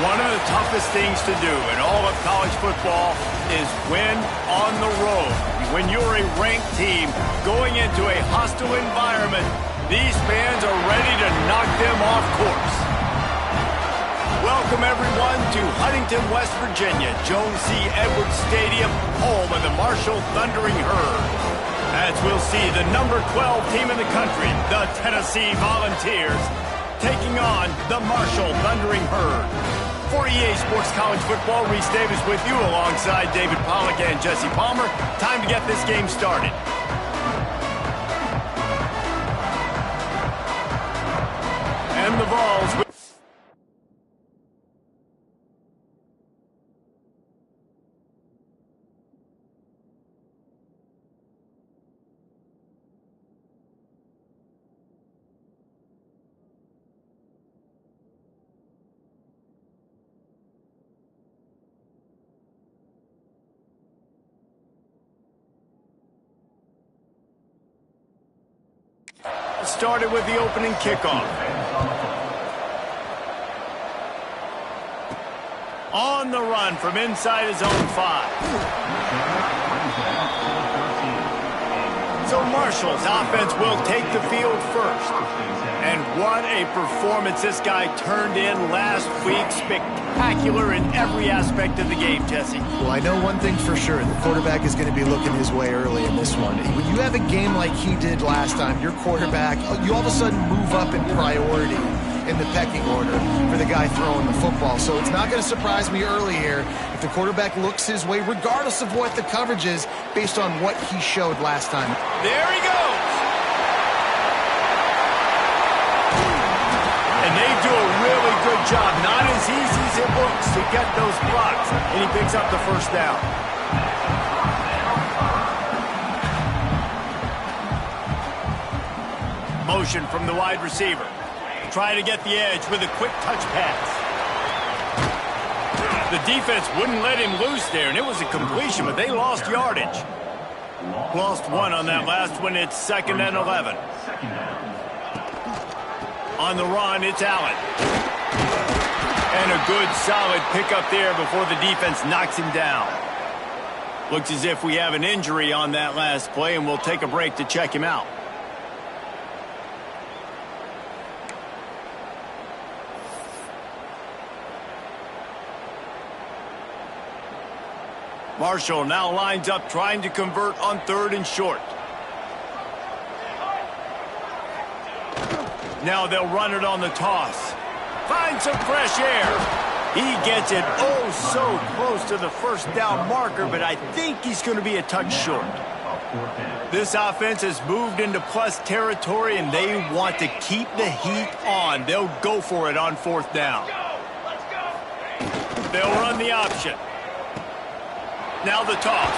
One of the toughest things to do in all of college football is win on the road. When you're a ranked team going into a hostile environment, these fans are ready to knock them off course. Welcome, everyone, to Huntington, West Virginia, Jones C. Edwards Stadium, home of the Marshall Thundering Herd. As we'll see the number 12 team in the country, the Tennessee Volunteers, taking on the Marshall Thundering Herd. For EA Sports College Football, Reese Davis with you alongside David Pollack and Jesse Palmer. Time to get this game started. And the Vols with started with the opening kickoff. On the run from inside his own 5. So Marshall's offense will take the field first. And what a performance this guy turned in last week. Spectacular in every aspect of the game, Jesse. Well, I know one thing for sure. The quarterback is going to be looking his way early in this one. When you have a game like he did last time, your quarterback, you all of a sudden move up in priority in the pecking order for the guy throwing the football. So it's not going to surprise me early here if the quarterback looks his way, regardless of what the coverage is, based on what he showed last time. There he goes. And they do a really good job. Not as easy as it looks to get those blocks. And he picks up the first down. Motion from the wide receiver. Try to get the edge with a quick touch pass. The defense wouldn't let him loose there, and it was a completion, but they lost yardage. Lost one on that last one. It's 2nd and 11. On the run, it's Allen. And a good, solid pickup there before the defense knocks him down. Looks as if we have an injury on that last play, and we'll take a break to check him out. Marshall now lines up trying to convert on 3rd and short. Now they'll run it on the toss. Find some fresh air. He gets it oh so close to the first down marker, but I think he's going to be a touch short. This offense has moved into plus territory, and they want to keep the heat on. They'll go for it on 4th down. They'll run the option. Now the toss.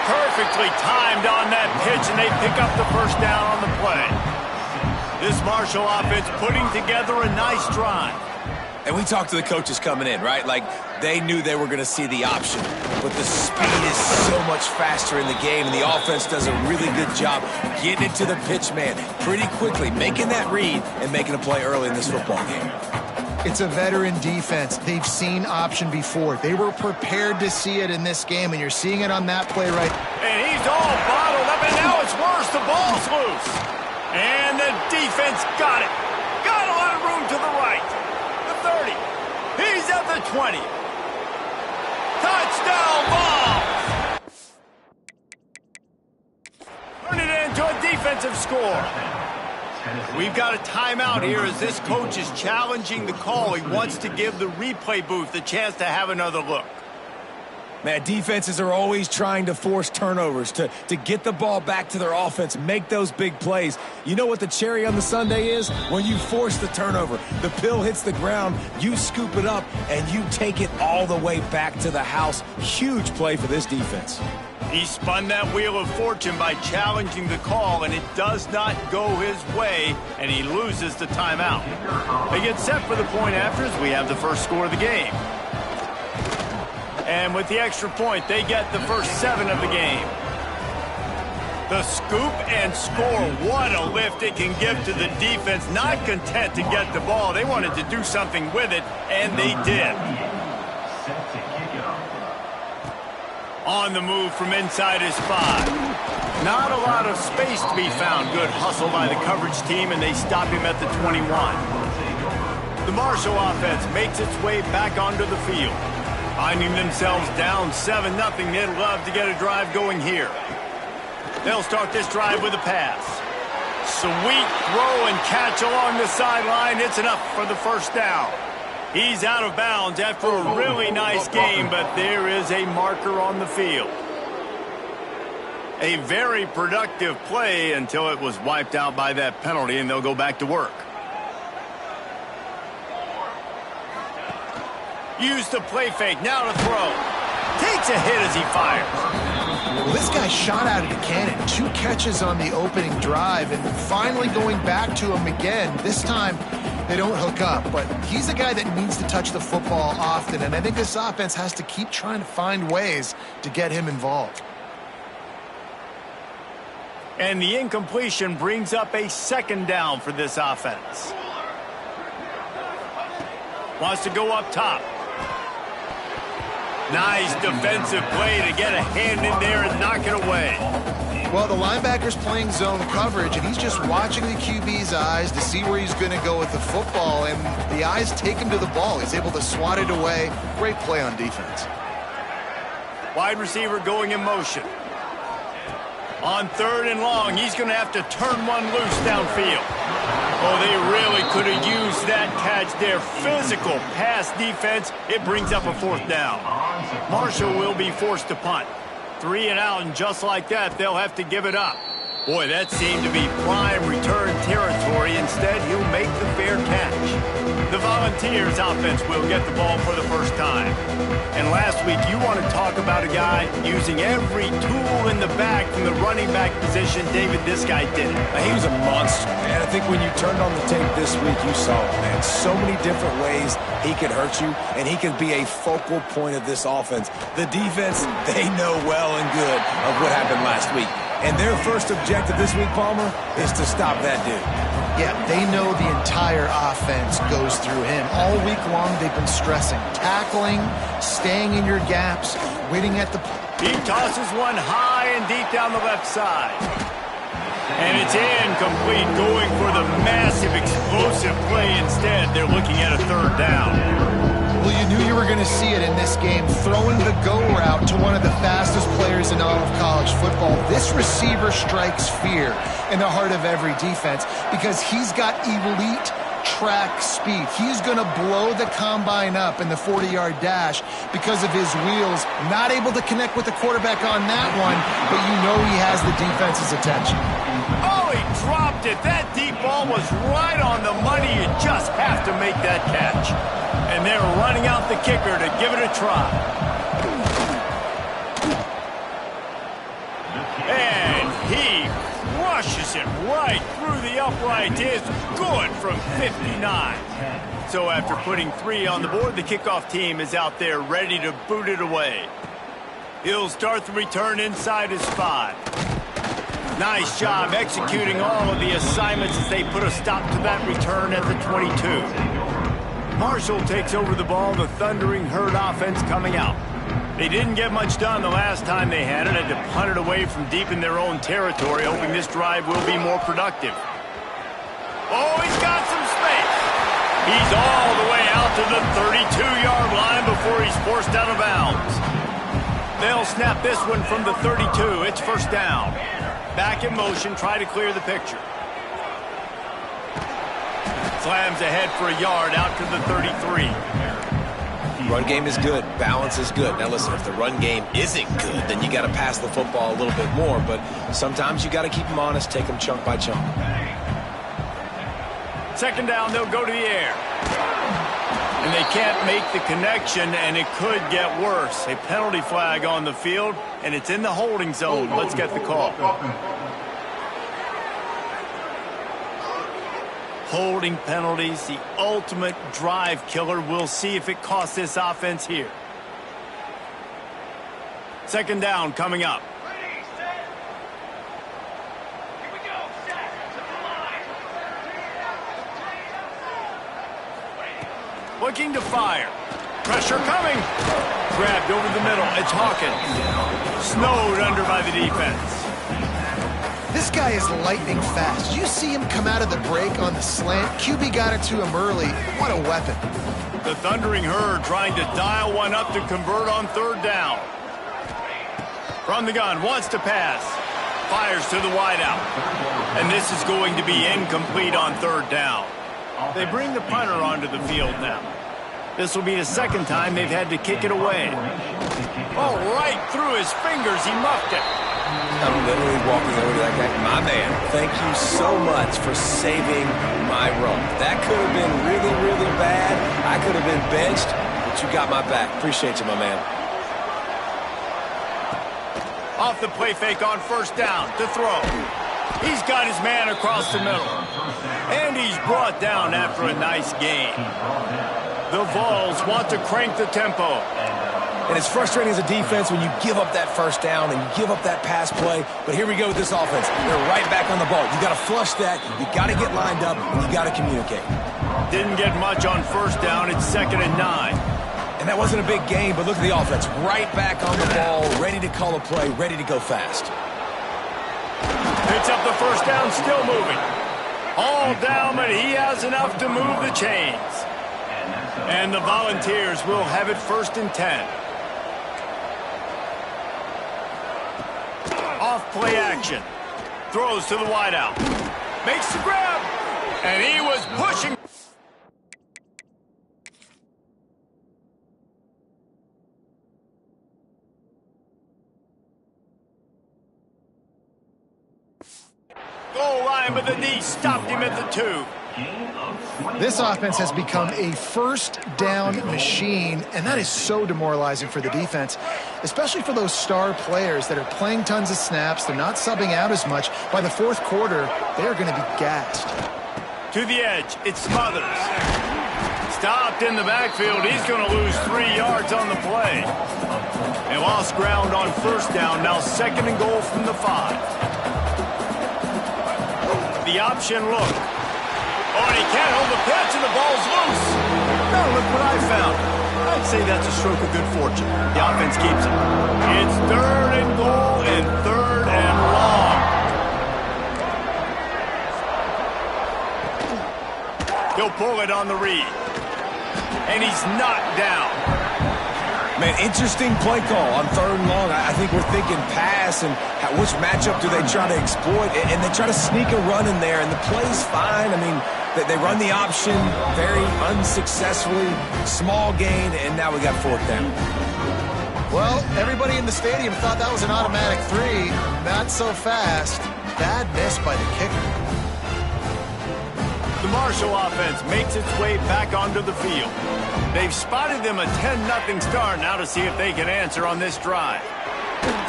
Perfectly timed on that pitch, and they pick up the first down on the play. This Marshall offense putting together a nice drive. And we talked to the coaches coming in, right? Like, they knew they were going to see the option. But the speed is so much faster in the game, and the offense does a really good job getting it to the pitch man pretty quickly, making that read and making a play early in this football game. It's a veteran defense. They've seen option before. They were prepared to see it in this game, and you're seeing it on that play right. And he's all bottled up, and now it's worse. The ball's loose. And the defense got it. Got a lot of room to the right. The 30. He's at the 20. Touchdown ball. Turn it into a defensive score. We've got a timeout here as this coach is challenging the call. He wants to give the replay booth a chance to have another look. Man, defenses are always trying to force turnovers, to get the ball back to their offense, make those big plays. You know what the cherry on the sundae is? When you force the turnover, the pill hits the ground, you scoop it up, and you take it all the way back to the house. Huge play for this defense. He spun that wheel of fortune by challenging the call, and it does not go his way, and he loses the timeout. They get set for the point after as we have the first score of the game. And with the extra point, they get the first 7 of the game. The scoop and score. What a lift it can give to the defense. Not content to get the ball. They wanted to do something with it, and they did. On the move from inside his 5. Not a lot of space to be found. Good hustle by the coverage team, and they stop him at the 21. The Marshall offense makes its way back onto the field. Finding themselves down 7-0, they'd love to get a drive going here. They'll start this drive with a pass. Sweet throw and catch along the sideline. It's enough for the first down. He's out of bounds after a really nice game, but there is a marker on the field. A very productive play until it was wiped out by that penalty, and they'll go back to work. Use the play fake, now to throw. Takes a hit as he fires. Well, this guy shot out of the cannon. 2 catches on the opening drive, and finally going back to him again. This time, they don't hook up, but he's a guy that needs to touch the football often, and I think this offense has to keep trying to find ways to get him involved. And the incompletion brings up a 2nd down for this offense. Wants to go up top. Nice defensive play to get a hand in there and knock it away. Well, the linebacker's playing zone coverage, and he's just watching the QB's eyes to see where he's going to go with the football, and the eyes take him to the ball. He's able to swat it away. Great play on defense. Wide receiver going in motion. On 3rd and long, he's going to have to turn one loose downfield. Oh, they really could have used that catch there. Physical pass defense. It brings up a 4th down. Marshall will be forced to punt. 3 and out, and just like that, they'll have to give it up. Boy, that seemed to be prime return territory. Instead, he'll make the fair catch. The Volunteers offense will get the ball for the first time. And last week, you want to talk about a guy using every tool in the back from the running back position. David, this guy did it. He was a monster, man. I think when you turned on the tape this week, you saw it, man. So many different ways he could hurt you, and he can be a focal point of this offense. The defense, they know well and good of what happened last week. And their first objective this week, Palmer, is to stop that dude. Yeah, they know the entire offense goes through him. All week long, they've been stressing. Tackling, staying in your gaps, waiting at the... He tosses one high and deep down the left side. And it's incomplete, going for the massive, explosive play instead. They're looking at a 3rd down. Well, you knew you were going to see it in this game, throwing the go route to one of the fastest players in all of college football. This receiver strikes fear in the heart of every defense because he's got elite track speed. He's going to blow the combine up in the 40-yard dash because of his wheels. Not able to connect with the quarterback on that one, but you know he has the defense's attention. Oh, he dropped it. That deep ball was right on the money. You just have to make that catch. And they're running out the kicker to give it a try. And he crushes it right through the upright. It's good from 59. So after putting 3 on the board, the kickoff team is out there ready to boot it away. He'll start the return inside his 5. Nice job executing all of the assignments as they put a stop to that return at the 22. Marshall takes over the ball, the Thundering Herd offense coming out. They didn't get much done the last time they had it, had to punt it away from deep in their own territory, hoping this drive will be more productive. Oh, he's got some space. He's all the way out to the 32-yard line before he's forced out of bounds. They'll snap this one from the 32. It's 1st down. Back in motion, try to clear the picture. Slams ahead for a yard out to the 33. Run game is good. Balance is good. Now listen, if the run game isn't good, then you got to pass the football a little bit more. But sometimes you got to keep them honest, take them chunk by chunk. 2nd down, they'll go to the air. And they can't make the connection, and it could get worse. A penalty flag on the field, and it's in the holding zone. Let's get the call. Holding penalties, the ultimate drive killer. We'll see if it costs this offense here. 2nd down coming up. Looking to fire. Pressure coming. Grabbed over the middle. It's Hawkins. Snowed under by the defense. This guy is lightning fast. Did you see him come out of the break on the slant? QB got it to him early. What a weapon. The Thundering Herd trying to dial one up to convert on third down. From the gun, wants to pass. Fires to the wideout. And this is going to be incomplete on third down. They bring the punter onto the field now. This will be the second time they've had to kick it away. Oh, right through his fingers, he muffed it. I'm literally walking over to that guy. My man, thank you so much for saving my run. That could have been really, really bad. I could have been benched, but you got my back. Appreciate you, my man. Off the play fake on first down to throw. He's got his man across the middle. And he's brought down after a nice gain. The Vols want to crank the tempo. And it's frustrating as a defense when you give up that first down and you give up that pass play. But here we go with this offense. They're right back on the ball. You got to flush that. You got to get lined up. And you got to communicate. Didn't get much on first down. It's 2nd and 9. And that wasn't a big game, but look at the offense. Right back on the ball, ready to call a play, ready to go fast. Picks up the first down, still moving. All down, but he has enough to move the chains. And the Volunteers will have it 1st and 10. Off play action. Throws to the wideout. Makes the grab. And he was pushing. Goal line, but the D stopped him at the 2. This offense has become a first down machine, and that is so demoralizing for the defense, especially for those star players that are playing tons of snaps. They're not subbing out as much. By the 4th quarter, they are going to be gassed. To the edge, it's Smothers. Stopped in the backfield. He's going to lose 3 yards on the play. They lost ground on first down. Now 2nd and goal from the 5. The option look. Oh, and he can't hold the pitch, and the ball's loose. Now look what I found. I'd say that's a stroke of good fortune. The offense keeps it. It's 3rd and goal and 3rd and long. He'll pull it on the read. And he's knocked down. Man, interesting play call on 3rd and long. I think we're thinking pass and which matchup do they try to exploit, and they try to sneak a run in there, and the play's fine. I mean, they run the option very unsuccessfully, small gain, and now we got 4th down. Well, everybody in the stadium thought that was an automatic 3. Not so fast. Bad miss by the kicker. The Marshall offense makes its way back onto the field. They've spotted them a 10-0 start now to see if they can answer on this drive.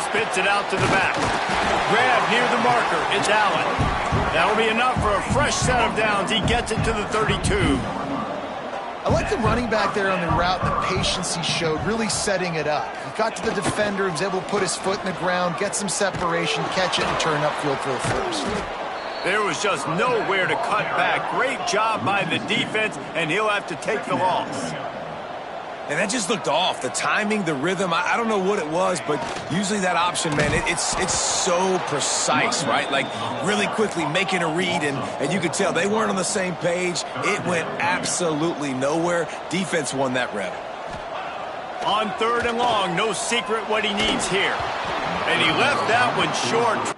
Spits it out to the back. Grab near the marker. It's Allen. That'll be enough for a fresh set of downs. He gets it to the 32. I like the running back there on the route, the patience he showed, really setting it up. He got to the defender, he was able to put his foot in the ground, get some separation, catch it, and turn upfield for the first. There was just nowhere to cut back. Great job by the defense, and he'll have to take the loss. And that just looked off. The timing, the rhythm, I don't know what it was, but usually that option, man, it's so precise, right? Like really quickly making a read, and you could tell they weren't on the same page. It went absolutely nowhere. Defense won that rep. On 3rd and long, no secret what he needs here. And he left that one short.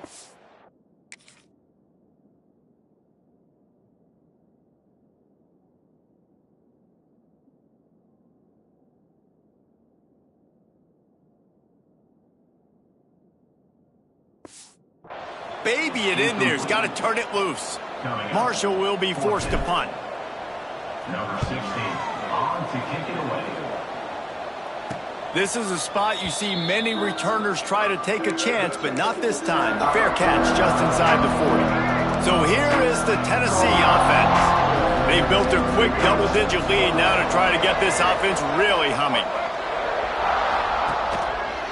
Baby it in there. He's got to turn it loose. Marshall will be forced to punt. Number 16, on to kick it away. This is a spot you see many returners try to take a chance, but not this time. The fair catch just inside the 40. So here is the Tennessee offense. They built a quick double-digit lead now to try to get this offense really humming.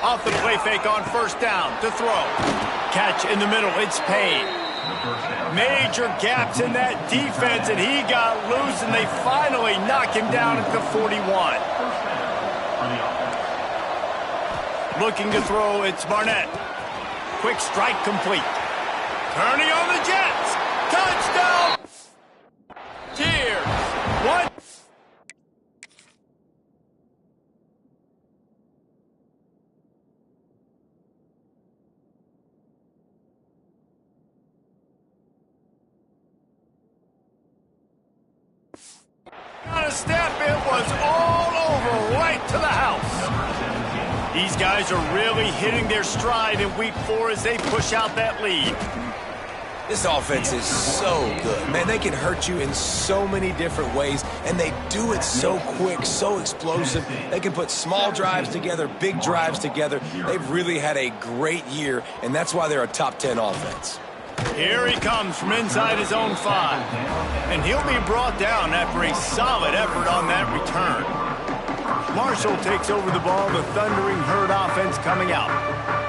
Off the play fake on first down to throw. Catch in the middle, it's Payne. Major gaps in that defense, and he got loose, and they finally knock him down at the 41. Looking to throw, it's Barnett. Quick strike complete. Turning on the Jets. Touchdown! Cheers. One. On a step, it was all over, right to the house. These guys are really hitting their stride in week 4 as they push out that lead. This offense is so good. Man, they can hurt you in so many different ways, and they do it so quick, so explosive. They can put small drives together, big drives together. They've really had a great year, and that's why they're a top 10 offense. Here he comes from inside his own 5. And he'll be brought down after a solid effort on that return. Marshall takes over the ball, the Thundering Herd offense coming out.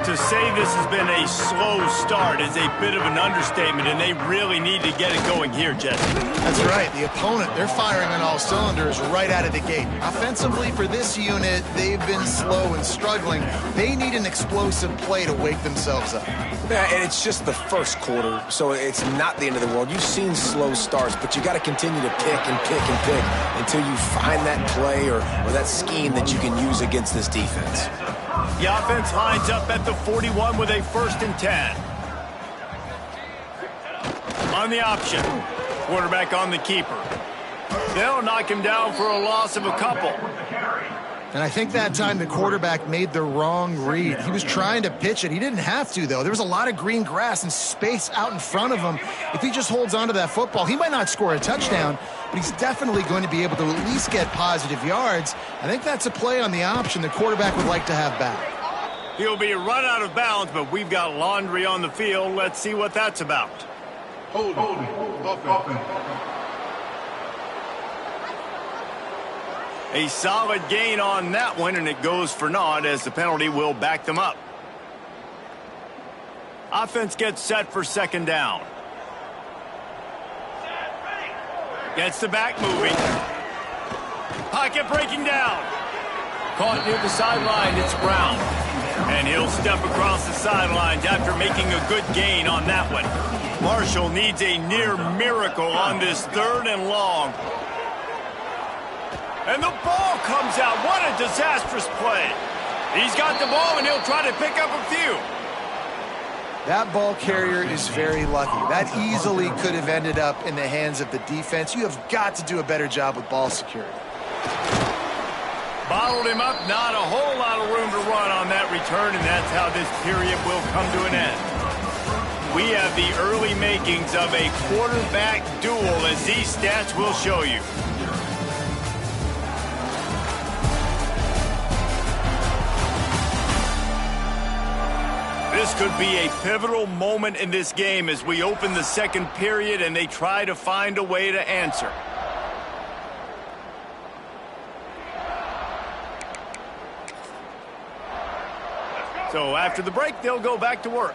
To say this has been a slow start is a bit of an understatement, and they really need to get it going here, Jesse. That's right. The opponent, they're firing on all cylinders right out of the gate. Offensively, for this unit, they've been slow and struggling. They need an explosive play to wake themselves up. Yeah, and it's just the first quarter, so it's not the end of the world. You've seen slow starts, but you got to continue to pick and pick and pick until you find that play or that scheme that you can use against this defense. The offense lines up at the 41 with a 1st and 10. On the option. Quarterback on the keeper. They'll knock him down for a loss of a couple. And I think that time the quarterback made the wrong read. He was trying to pitch it. He didn't have to, though. There was a lot of green grass and space out in front of him. If he just holds on to that football, he might not score a touchdown, but he's definitely going to be able to at least get positive yards. I think that's a play on the option the quarterback would like to have back. He'll be run out of bounds, but we've got laundry on the field. Let's see what that's about. Hold it. A solid gain on that one, and it goes for naught as the penalty will back them up. Offense gets set for 2nd down. Gets the back moving. Pocket breaking down. Caught near the sideline, it's Brown. And he'll step across the sidelines after making a good gain on that one. Marshall needs a near miracle on this 3rd and long. And the ball comes out. What a disastrous play. He's got the ball, and he'll try to pick up a few. That ball carrier is very lucky. That easily could have ended up in the hands of the defense. You have got to do a better job with ball security. Bottled him up. Not a whole lot of room to run on that return, and that's how this period will come to an end. We have the early makings of a quarterback duel, as these stats will show you. This could be a pivotal moment in this game as we open the 2nd period and they try to find a way to answer. So after the break, they'll go back to work.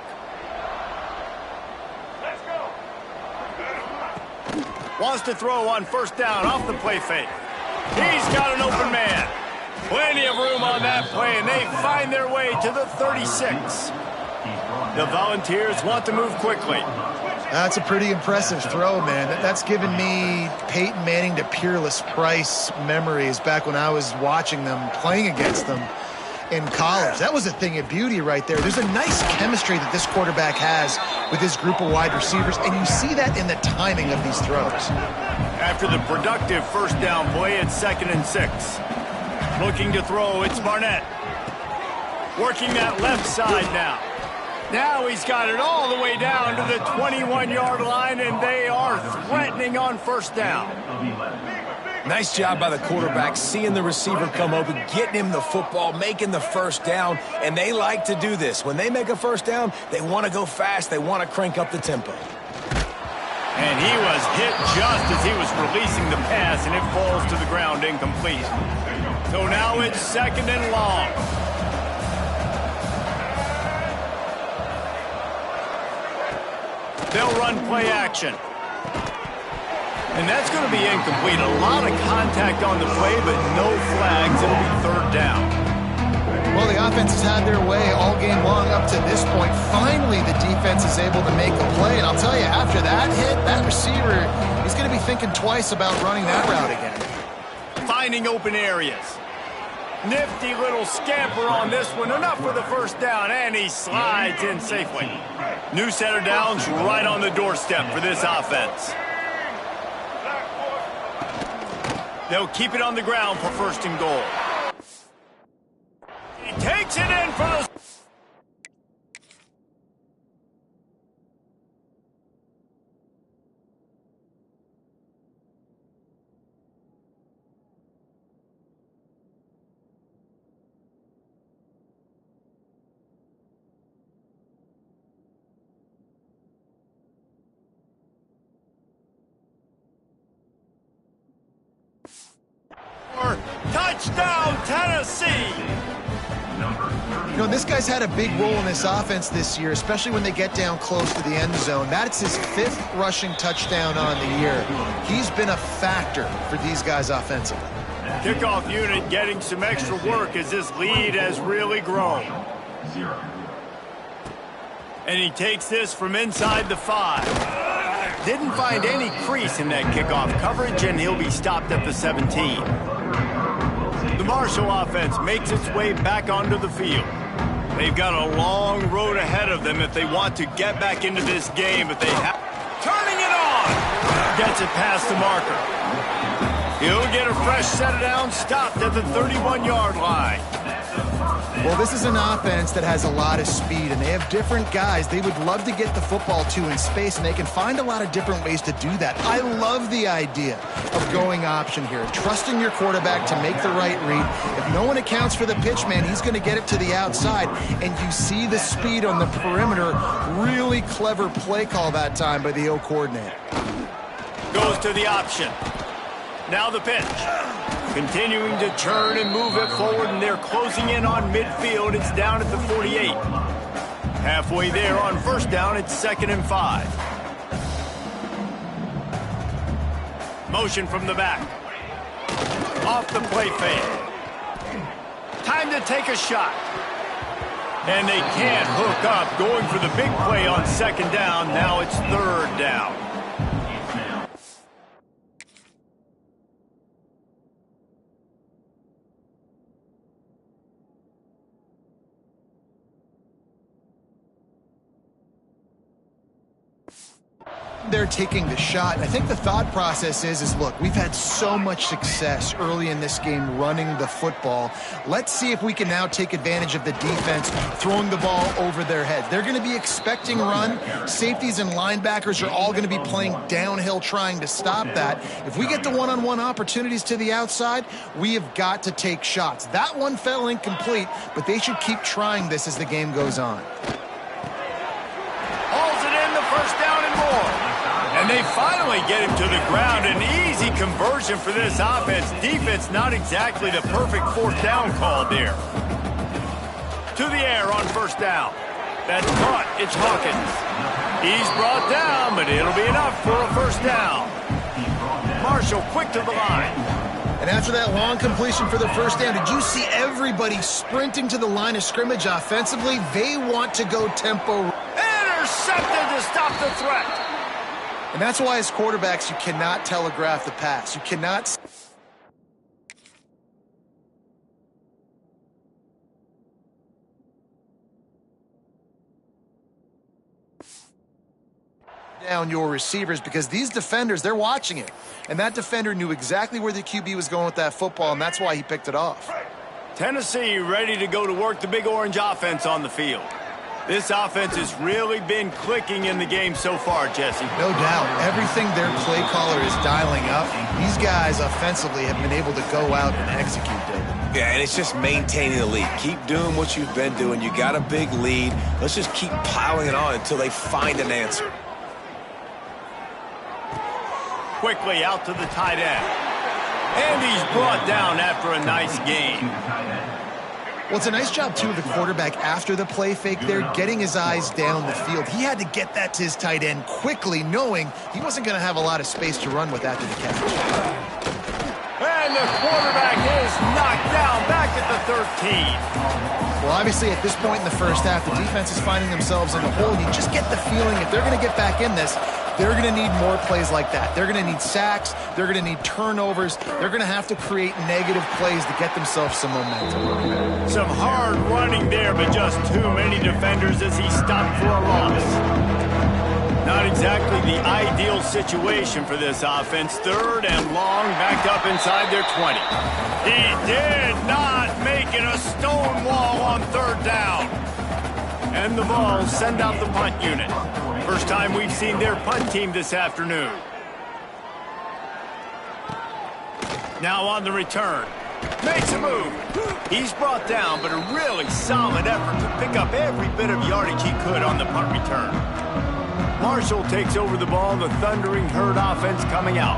Let's go. Wants to throw on 1st down off the play fake. He's got an open man. Plenty of room on that play, and they find their way to the 36. The Volunteers want to move quickly. That's a pretty impressive throw, man. That's given me Peyton Manning to Peerless Price memories back when I was watching them, playing against them in college. That was a thing of beauty right there. There's a nice chemistry that this quarterback has with his group of wide receivers, and you see that in the timing of these throws. After the productive 1st down play, it's 2nd and 6. Looking to throw, it's Barnett. Working that left side now. Now he's got it all the way down to the 21-yard line, and they are threatening on 1st down. Nice job by the quarterback, seeing the receiver come open, getting him the football, making the 1st down, and they like to do this. When they make a 1st down, they want to go fast. They want to crank up the tempo. And he was hit just as he was releasing the pass, and it falls to the ground incomplete. So now it's 2nd and long. They'll run play action. And that's going to be incomplete. A lot of contact on the play, but no flags. It'll be third down. Well, the offense has had their way all game long up to this point. Finally, the defense is able to make a play. And I'll tell you, after that hit, that receiver, he's going to be thinking twice about running that route again. Finding open areas. Nifty little scamper on this one. Enough for the first down, and he slides in safely. New set of downs right on the doorstep for this offense. They'll keep it on the ground for first and goal. He takes it in for the... Touchdown, Tennessee! You know, this guy's had a big role in this offense this year, especially when they get down close to the end zone. That's his 5th rushing touchdown on the year. He's been a factor for these guys offensively. Kickoff unit getting some extra work as this lead has really grown. And he takes this from inside the 5. Didn't find any crease in that kickoff coverage, and he'll be stopped at the 17. The Marshall offense makes its way back onto the field. They've got a long road ahead of them if they want to get back into this game, but they have... Turning it on! Gets it past the marker. He'll get a fresh set of downs, stopped at the 31-yard line. Well, this is an offense that has a lot of speed, and they have different guys they would love to get the football to in space, and they can find a lot of different ways to do that. I love the idea of going option here, trusting your quarterback to make the right read. If no one accounts for the pitch, man, he's going to get it to the outside, and you see the speed on the perimeter. Really clever play call that time by the O coordinator. Goes to the option. Now the pitch. Continuing to turn and move it forward, and they're closing in on midfield. It's down at the 48. Halfway there on first down, it's 2nd and 5. Motion from the back. Off the play fake. Time to take a shot. And they can't hook up. Going for the big play on 2nd down. Now it's 3rd down. They're taking the shot. I think the thought process is look, we've had so much success early in this game running the football. Let's see if we can now take advantage of the defense throwing the ball over their heads. They're going to be expecting run. Safeties and linebackers are all going to be playing downhill trying to stop that. If we get the one-on-one opportunities to the outside, we have got to take shots. That one fell incomplete, but they should keep trying this as the game goes on. Hauls it in, the first down and more. And they finally get him to the ground. An easy conversion for this offense. Defense not exactly the perfect 4th down call there. To the air on first down. That's caught. It's Hawkins. He's brought down, but it'll be enough for a first down. Marshall quick to the line. And after that long completion for the first down, did you see everybody sprinting to the line of scrimmage offensively? They want to go tempo. Intercepted to stop the threat. And that's why as quarterbacks, you cannot telegraph the pass. You cannot... down your receivers, because these defenders, they're watching it. And that defender knew exactly where the QB was going with that football, and that's why he picked it off. Tennessee ready to go to work the Big Orange offense on the field. This offense has really been clicking in the game so far, Jesse. No doubt. Everything their play caller is dialing up, these guys offensively have been able to go out and execute, David. Yeah, and it's just maintaining the lead. Keep doing what you've been doing. You got a big lead. Let's just keep piling it on until they find an answer. Quickly out to the tight end. And he's brought down after a nice game. Well, it's a nice job, too, of the quarterback after the play fake there, getting his eyes down the field. He had to get that to his tight end quickly, knowing he wasn't going to have a lot of space to run with after the catch. And the quarterback is knocked down back at the 13. Well, obviously, at this point in the first half, the defense is finding themselves in the hole. You just get the feeling if they're going to get back in this, they're going to need more plays like that. They're going to need sacks. They're going to need turnovers. They're going to have to create negative plays to get themselves some momentum. Some hard running there, but just too many defenders as he stopped for a loss. Not exactly the ideal situation for this offense. 3rd and long, backed up inside their 20. He did not make it a stone wall on 3rd down. And the Vols send out the punt unit. First time we've seen their punt team this afternoon. Now on the return. Makes a move. He's brought down, but a really solid effort to pick up every bit of yardage he could on the punt return. Marshall takes over the ball, the Thundering Herd offense coming out.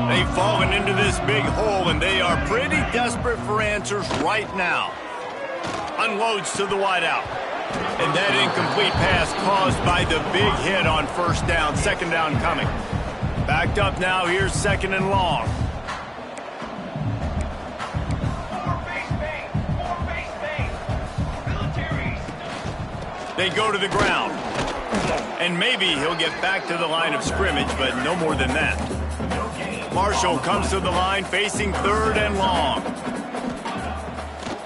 They've fallen into this big hole, and they are pretty desperate for answers right now. Unloads to the wideout. And that incomplete pass caused by the big hit on 1st down, 2nd down coming. Backed up now, here's 2nd and long. They go to the ground. And maybe he'll get back to the line of scrimmage, but no more than that. Marshall comes to the line facing 3rd and long.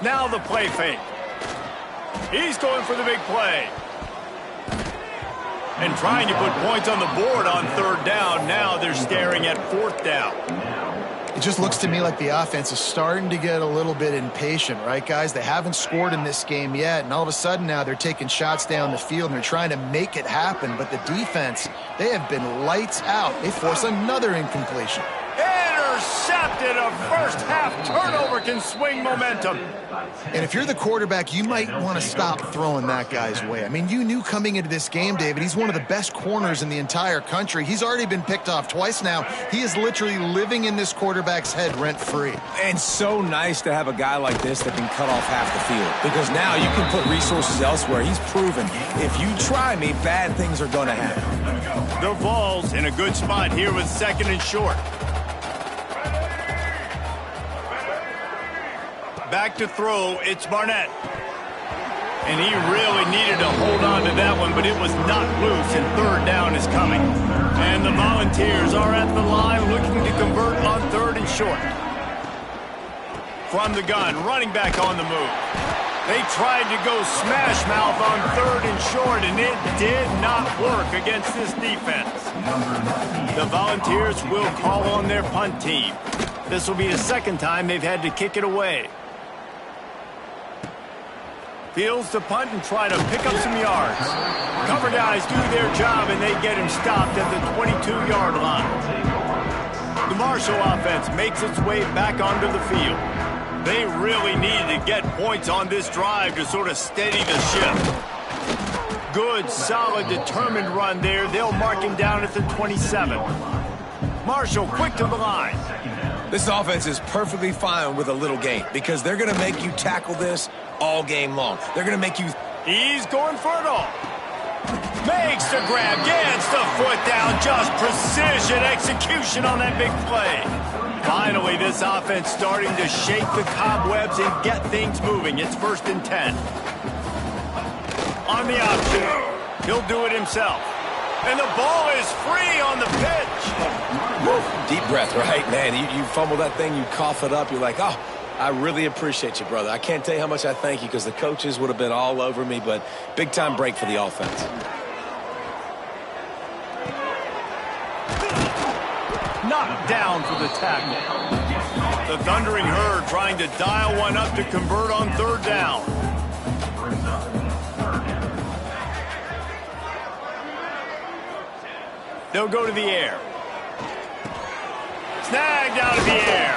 Now the play fake. He's going for the big play. And trying to put points on the board on 3rd down. Now they're staring at 4th down. It just looks to me like the offense is starting to get a little bit impatient, right, guys? They haven't scored in this game yet, and all of a sudden now they're taking shots down the field and they're trying to make it happen. But the defense, they have been lights out. They force another incompletion. Intercepted. A first half turnover can swing momentum. And if you're the quarterback, you might want to stop throwing that guy's way. I mean, you knew coming into this game, David, he's one of the best corners in the entire country. He's already been picked off twice now. He is literally living in this quarterback's head rent-free. And so nice to have a guy like this that can cut off half the field. Because now you can put resources elsewhere. He's proven if you try me, bad things are going to happen. The Vols in a good spot here with 2nd and short. Back to throw, it's Barnett. And he really needed to hold on to that one, but it was not loose, and 3rd down is coming. And the Volunteers are at the line looking to convert on 3rd and short. From the gun, running back on the move. They tried to go smash mouth on 3rd and short, and it did not work against this defense. The Volunteers will call on their punt team. This will be the 2nd time they've had to kick it away. Fields to punt and try to pick up some yards. Cover guys do their job, and they get him stopped at the 22-yard line. The Marshall offense makes its way back onto the field. They really need to get points on this drive to sort of steady the ship. Good, solid, determined run there. They'll mark him down at the 27. Marshall quick to the line. This offense is perfectly fine with a little gain because they're going to make you tackle this all game long. They're going to make you... He's going for it all. Makes the grab, gets the foot down, just precision execution on that big play. Finally, this offense starting to shake the cobwebs and get things moving. It's 1st and 10. On the option, he'll do it himself. And the ball is free on the pitch. Woo. Deep breath, right, man? You fumble that thing, you cough it up, you're like, oh, I really appreciate you, brother. I can't tell you how much I thank you because the coaches would have been all over me, but big-time break for the offense. Knocked down for the tackle. The Thundering Herd trying to dial one up to convert on 3rd down. They'll go to the air. Snagged out of the air.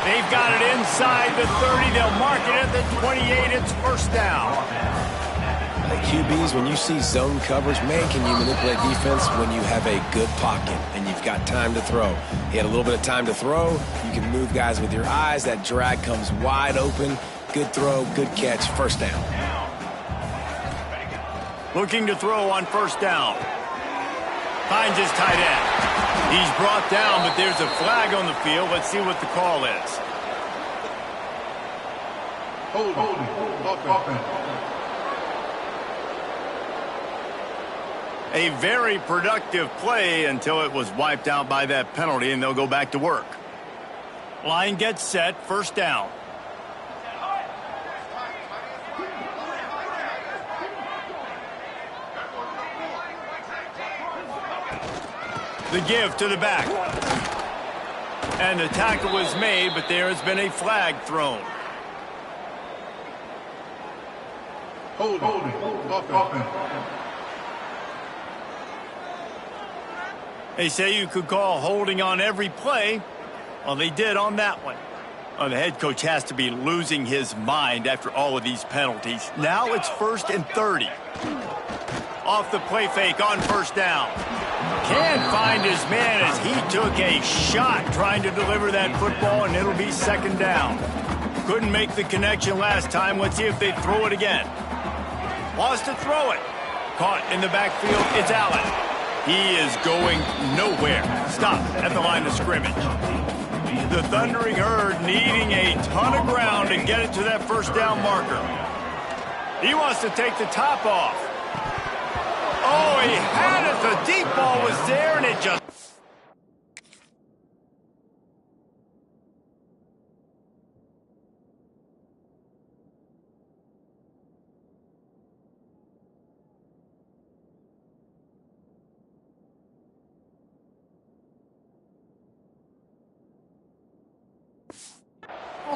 They've got it inside the 30. They'll mark it at the 28. It's 1st down. QBs, when you see zone coverage, man, can you manipulate defense when you have a good pocket and you've got time to throw. He had a little bit of time to throw. You can move guys with your eyes. That drag comes wide open. Good throw, good catch, first down. Looking to throw on first down. Finds his tight end. He's brought down, but there's a flag on the field. Let's see what the call is. A very productive play until it was wiped out by that penalty, and they'll go back to work. Line gets set, first down. The give to the back. And the tackle was made, but there has been a flag thrown. They say you could call holding on every play. Well, they did on that one. The head coach has to be losing his mind after all of these penalties. Now it's 1st and 30. Off the play fake on first down. Can't find his man as he took a shot trying to deliver that football, and it'll be 2nd down. Couldn't make the connection last time. Let's see if they throw it again. Wants to throw it. Caught in the backfield. It's Allen. He is going nowhere. Stop at the line of scrimmage. The Thundering Herd needing a ton of ground to get it to that first down marker. He wants to take the top off. Oh, he had it. The deep ball was there, and it just...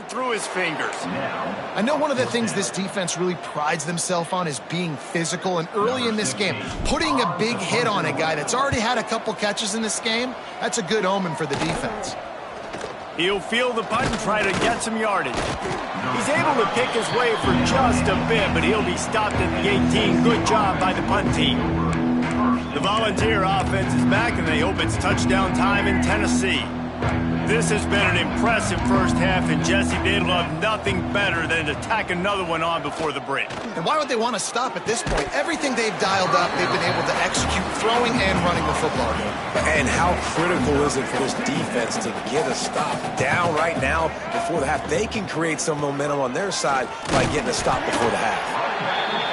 through his fingers. I know one of the things this defense really prides themselves on is being physical, and early in this game, putting a big hit on a guy that's already had a couple catches in this game, that's a good omen for the defense. He'll field the punt and try to get some yardage. He's able to pick his way for just a bit, but he'll be stopped at the 18. Good job by the punt team. The Volunteer offense is back, and they hope it's touchdown time in Tennessee. This has been an impressive first half, and Jesse, they'd love nothing better than to tack another one on before the break. And why would they want to stop at this point? Everything they've dialed up, they've been able to execute throwing and running the football game. And how critical is it for this defense to get a stop down right now before the half? They can create some momentum on their side by getting a stop before the half.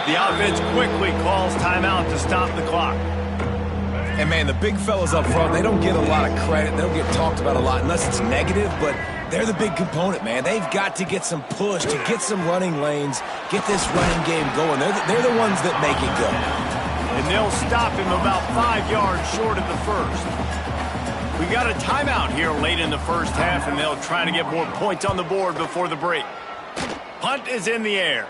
The offense quickly calls timeout to stop the clock. And, man, the big fellas up front, they don't get a lot of credit. They don't get talked about a lot unless it's negative, but they're the big component, man. They've got to get some push, to get some running lanes, get this running game going. They're the ones that make it go. And they'll stop him about 5 yards short of the first. We got a timeout here late in the first half, and they'll try to get more points on the board before the break. Punt is in the air.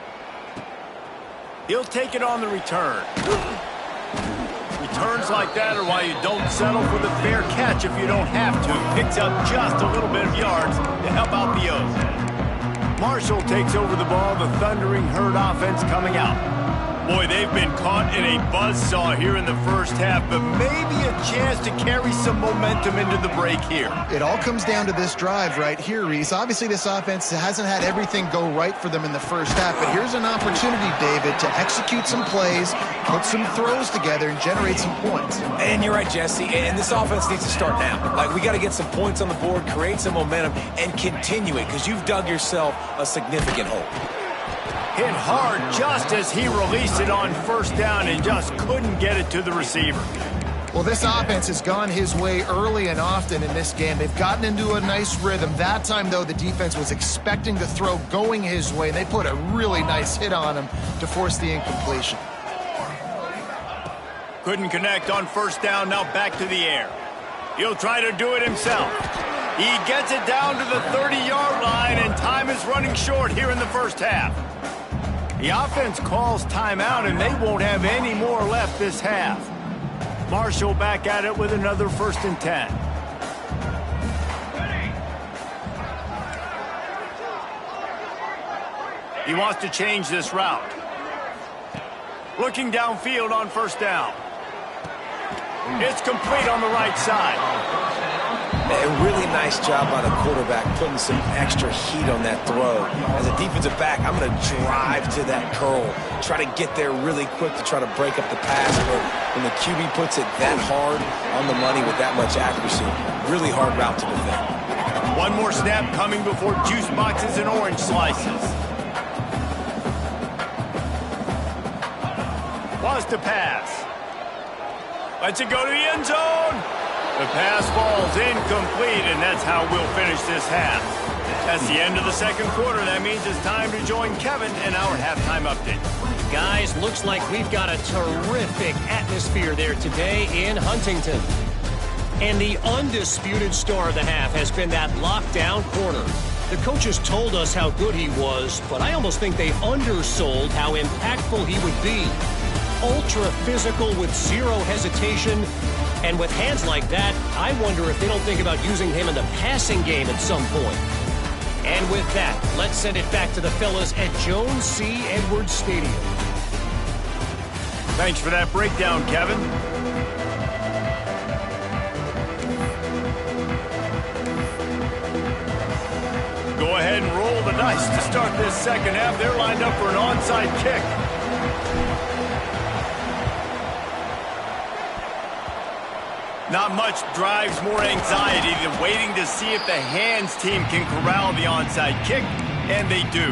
He'll take it on the return. Returns like that are why you don't settle for the fair catch if you don't have to. Picks up just a little bit of yards to help out the O's. Marshall takes over the ball. The Thundering Herd offense coming out. Boy, they've been caught in a buzzsaw here in the first half, but maybe a chance to carry some momentum into the break here. It all comes down to this drive right here, Reese. Obviously, this offense hasn't had everything go right for them in the first half, but here's an opportunity, David, to execute some plays, put some throws together, and generate some points. And you're right, Jesse, and this offense needs to start now. Like, we got to get some points on the board, create some momentum, and continue it, because you've dug yourself a significant hole. Hit hard just as he released it on first down and just couldn't get it to the receiver. Well, this offense has gone his way early and often in this game. They've gotten into a nice rhythm. That time, though, the defense was expecting the throw going his way. They put a really nice hit on him to force the incompletion. Couldn't connect on first down, now back to the air. He'll try to do it himself. He gets it down to the 30-yard line, and time is running short here in the first half. The offense calls timeout, and they won't have any more left this half. Marshall back at it with another 1st and 10. He wants to change this route. Looking downfield on first down. It's complete on the right side. A really nice job by the quarterback putting some extra heat on that throw. As a defensive back, I'm going to drive to that curl, try to get there really quick to try to break up the pass. But when the QB puts it that hard on the money with that much accuracy, really hard route to defend. One more snap coming before juice boxes and orange slices. Wants to pass. Lets it go to the end zone. The pass falls incomplete, and that's how we'll finish this half. That's the end of the second quarter. That means it's time to join Kevin in our halftime update. Guys, looks like we've got a terrific atmosphere there today in Huntington. And the undisputed star of the half has been that lockdown corner. The coaches told us how good he was, but I almost think they undersold how impactful he would be. Ultra physical with zero hesitation. And with hands like that, I wonder if they don't think about using him in the passing game at some point. And with that, let's send it back to the fellas at Jones C. Edwards Stadium. Thanks for that breakdown, Kevin. Go ahead and roll the dice to start this second half. They're lined up for an onside kick. Not much drives more anxiety than waiting to see if the hands team can corral the onside kick, and they do.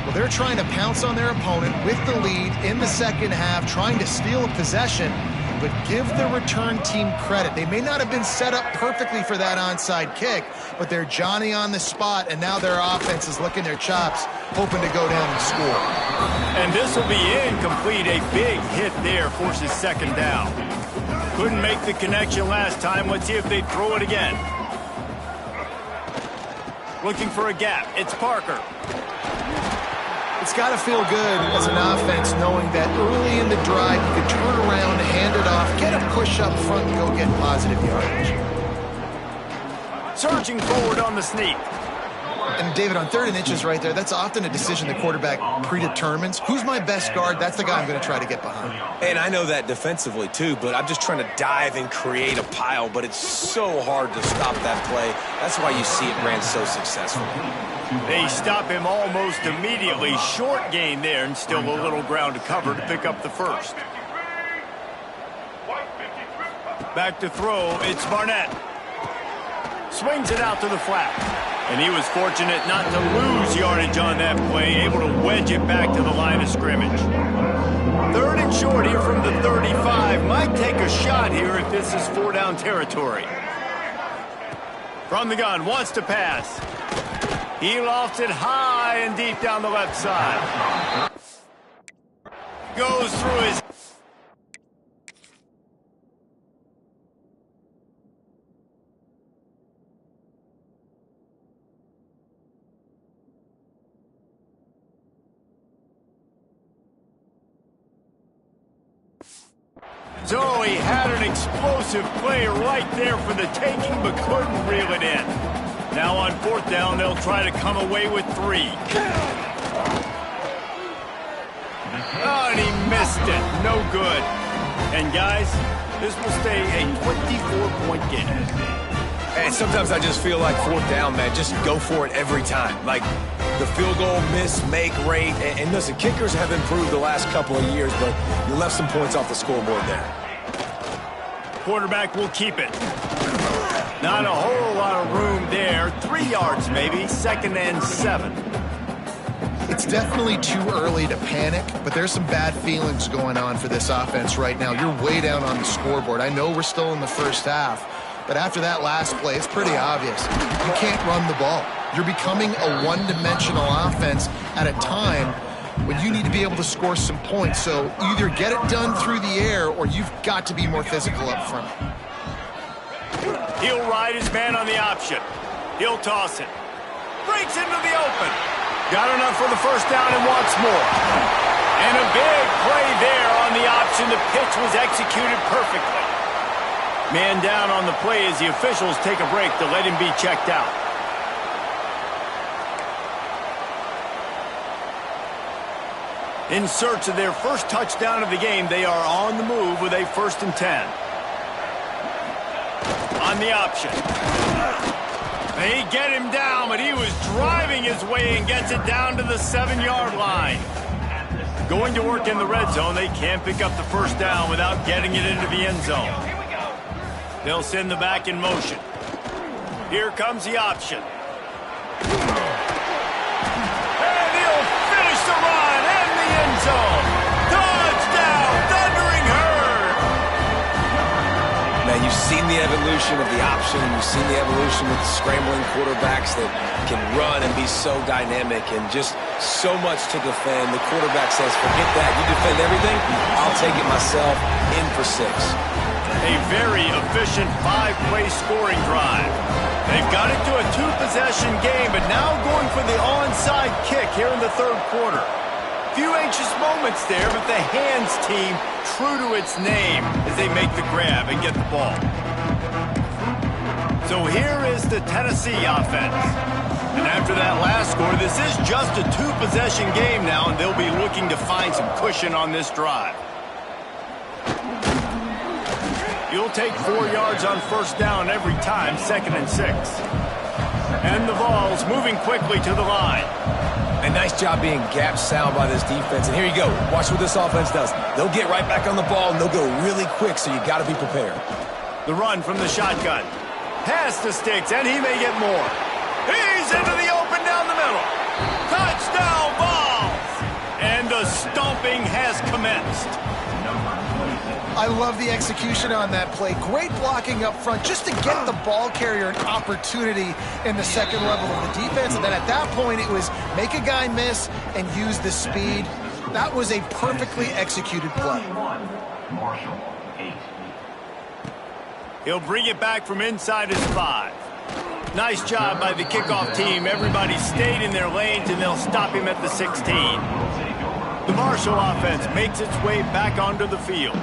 Well, they're trying to pounce on their opponent with the lead in the second half, trying to steal a possession, but give the return team credit. They may not have been set up perfectly for that onside kick, but they're Johnny on the spot, and now their offense is licking their chops, hoping to go down and score. And this will be incomplete. A big hit there forces second down. Couldn't make the connection last time. Let's see if they throw it again. Looking for a gap. It's Parker. It's got to feel good as an offense knowing that early in the drive you could turn around, hand it off, get a push up front, and go get positive yardage. Surging forward on the sneak. And David, on 3rd and inches right there, that's often a decision the quarterback predetermines. Who's my best guard? That's the guy I'm going to try to get behind. And I know that defensively, too, but I'm just trying to dive and create a pile, but it's so hard to stop that play. That's why you see it ran so successfully. They stop him almost immediately. Short gain there, and still a little ground to cover to pick up the first. Back to throw, it's Barnett. Swings it out to the flat. And he was fortunate not to lose yardage on that play, able to wedge it back to the line of scrimmage. 3rd and short here from the 35. Might take a shot here if this is 4-down territory. From the gun, wants to pass. He lofts it high and deep down the left side. Goes through his... So he had an explosive play right there for the taking, but couldn't reel it in. Now on 4th down, they'll try to come away with 3. Oh, and he missed it. No good. And guys, this will stay a 24-point game. And sometimes I just feel like 4th down, man, just go for it every time. Like the field goal miss, make rate. And listen, kickers have improved the last couple of years, but you left some points off the scoreboard there. Quarterback will keep it. Not a whole lot of room there. 3 yards maybe. 2nd and 7. It's definitely too early to panic, but there's some bad feelings going on for this offense right now. You're way down on the scoreboard. I know we're still in the first half, but after that last play, it's pretty obvious. You can't run the ball. You're becoming a one-dimensional offense at a time when you need to be able to score some points. So either get it done through the air or you've got to be more physical up front. He'll ride his man on the option. He'll toss it. Breaks into the open. Got enough for the first down and wants more. And a big play there on the option. The pitch was executed perfectly. Man down on the play as the officials take a break to let him be checked out. In search of their first touchdown of the game, they are on the move with a 1st and 10. On the option. They get him down, but he was driving his way and gets it down to the 7-yard line. Going to work in the red zone, they can't pick up the first down without getting it into the end zone. They'll send the back in motion. Here comes the option. And he'll finish the run in the end zone. Touchdown, Thundering Herd! Man, you've seen the evolution of the option. You've seen the evolution with the scrambling quarterbacks that can run and be so dynamic and just so much to defend. The quarterback says, forget that. You defend everything, I'll take it myself in for 6. A very efficient 5-play scoring drive. They've got it to a 2-possession game, but now going for the onside kick here in the third quarter. Few anxious moments there, but the hands team true to its name as they make the grab and get the ball. So here is the Tennessee offense. And after that last score, this is just a 2-possession game now, and they'll be looking to find some cushion on this drive. You'll take 4 yards on first down every time, 2nd and 6. And the Vols moving quickly to the line. A nice job being gap sound by this defense. And here you go. Watch what this offense does. They'll get right back on the ball, and they'll go really quick, so you got to be prepared. The run from the shotgun. Pass to Sticks, and he may get more. He's into the open down the middle. Touchdown, Vols! And the stomping has commenced. I love the execution on that play. Great blocking up front just to get the ball carrier an opportunity in the second level of the defense. And then at that point, it was make a guy miss and use the speed. That was a perfectly executed play. He'll bring it back from inside his 5. Nice job by the kickoff team. Everybody stayed in their lanes, and they'll stop him at the 16. The Marshall offense makes its way back onto the field.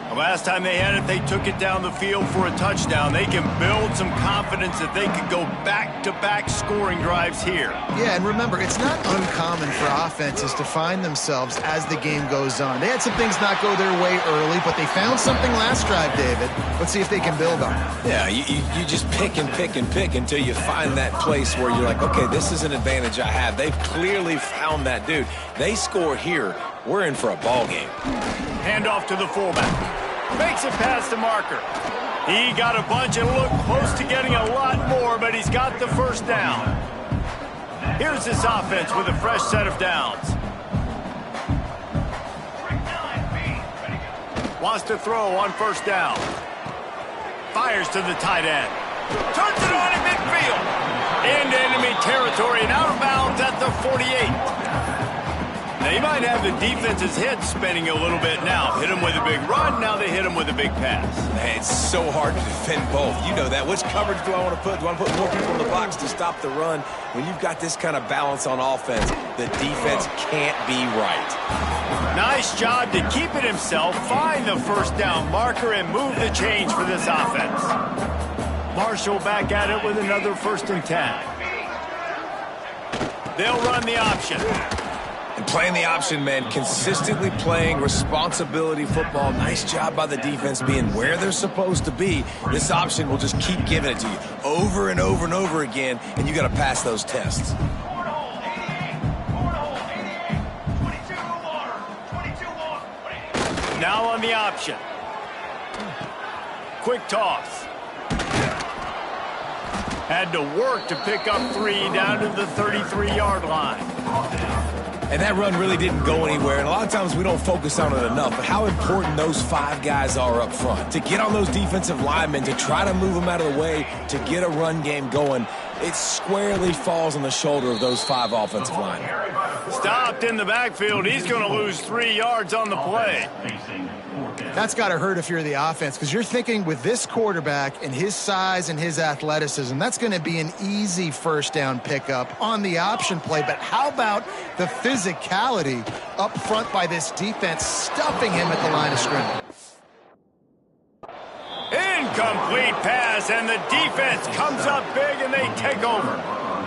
The last time they had it, they took it down the field for a touchdown. They can build some confidence that they could go back-to-back scoring drives here. Yeah, and remember, it's not uncommon for offenses to find themselves as the game goes on. They had some things not go their way early, but they found something last drive, David. Let's see if they can build on it. Yeah, you just pick and pick and pick until you find that place where you're like, okay, this is an advantage I have. They've clearly found that dude. They score here, we're in for a ball game. Hand off to the fullback. Makes it past the marker. He got a bunch and looked close to getting a lot more, but he's got the first down. Here's this offense with a fresh set of downs. Wants to throw on first down. Fires to the tight end. Turns it on in midfield. Into enemy territory and out of bounds at the 48. They might have the defense's head spinning a little bit now. Hit him with a big run, now they hit him with a big pass. Man, it's so hard to defend both. You know that. Which coverage do I want to put? Do I want to put more people in the box to stop the run? When you've got this kind of balance on offense, the defense can't be right. Nice job to keep it himself, find the first down marker, and move the change for this offense. Marshall back at it with another 1st and 10. They'll run the option. And playing the option, man, consistently playing responsibility football. Nice job by the defense being where they're supposed to be. This option will just keep giving it to you over and over and over again, and you got to pass those tests. Now on the option. Quick toss. Had to work to pick up 3 down to the 33-yard line. And that run really didn't go anywhere. And a lot of times we don't focus on it enough, but how important those 5 guys are up front. To get on those defensive linemen, to try to move them out of the way, to get a run game going, it squarely falls on the shoulder of those 5 offensive linemen. Stopped in the backfield. He's going to lose 3 yards on the play. That's got to hurt if you're the offense, because you're thinking with this quarterback and his size and his athleticism, that's going to be an easy first down pickup on the option play. But how about the physicality up front by this defense, stuffing him at the line of scrimmage? Incomplete pass, and the defense comes up big, and they take over.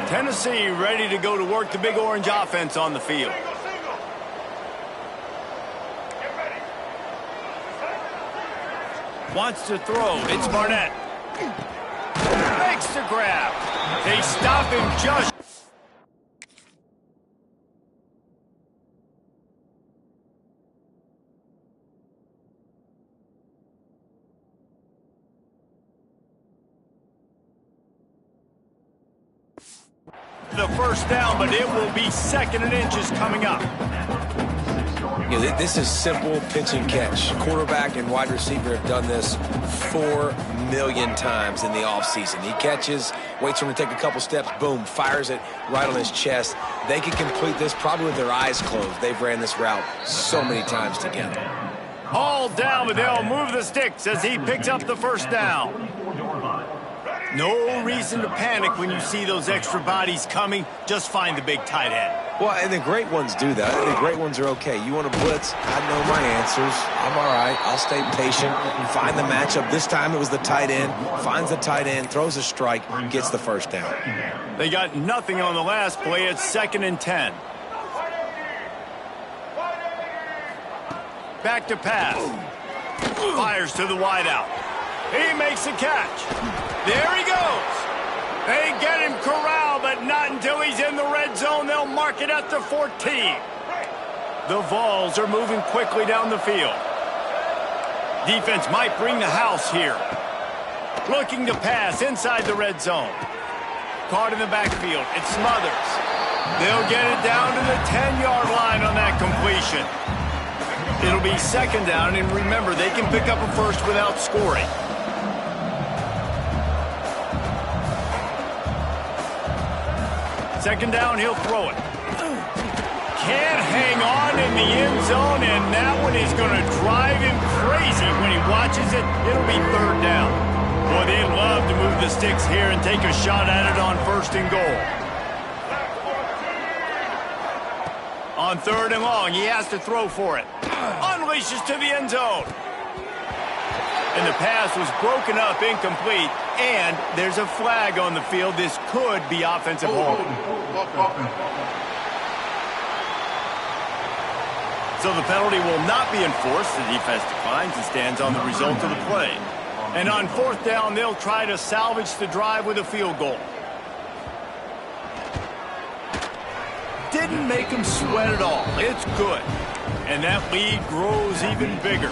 Tennessee ready to go to work the Big Orange offense on the field. Wants to throw. It's Barnett. makes the grab. They stop him just. The first down, but it will be 2nd and inches coming up. This is simple pitch and catch. Quarterback and wide receiver have done this 4 million times in the offseason. He catches, waits for him to take a couple steps, boom, fires it right on his chest. They can complete this probably with their eyes closed. They've ran this route so many times together. All down, but they'll move the sticks as he picks up the first down. No reason to panic when you see those extra bodies coming. Just find the big tight end. Well, and the great ones do that. The great ones are okay. You want to blitz? I know my answers. I'm all right. I'll stay patient. Find the matchup. This time it was the tight end. Finds the tight end, throws a strike, gets the first down. They got nothing on the last play. It's 2nd and 10. Back to pass. Fires to the wideout. He makes a catch. There he goes. They get him corralled, but not until he's in the red zone. They'll mark it at the 14. The Vols are moving quickly down the field. Defense might bring the house here. Looking to pass inside the red zone. Caught in the backfield. It's Smothers. They'll get it down to the 10-yard line on that completion. It'll be 2nd down, and remember, they can pick up a first without scoring. Second down, he'll throw it. Can't hang on in the end zone, and that one is going to drive him crazy when he watches it. It'll be 3rd down. Boy, they love to move the sticks here and take a shot at it on 1st and goal. On 3rd and long, he has to throw for it. Unleashes to the end zone. And the pass was broken up, incomplete, and there's a flag on the field. This could be offensive holding. So the penalty will not be enforced. The defense declines and stands on the result of the play. And on 4th down, they'll try to salvage the drive with a field goal. Didn't make him sweat at all. It's good. And that lead grows even bigger.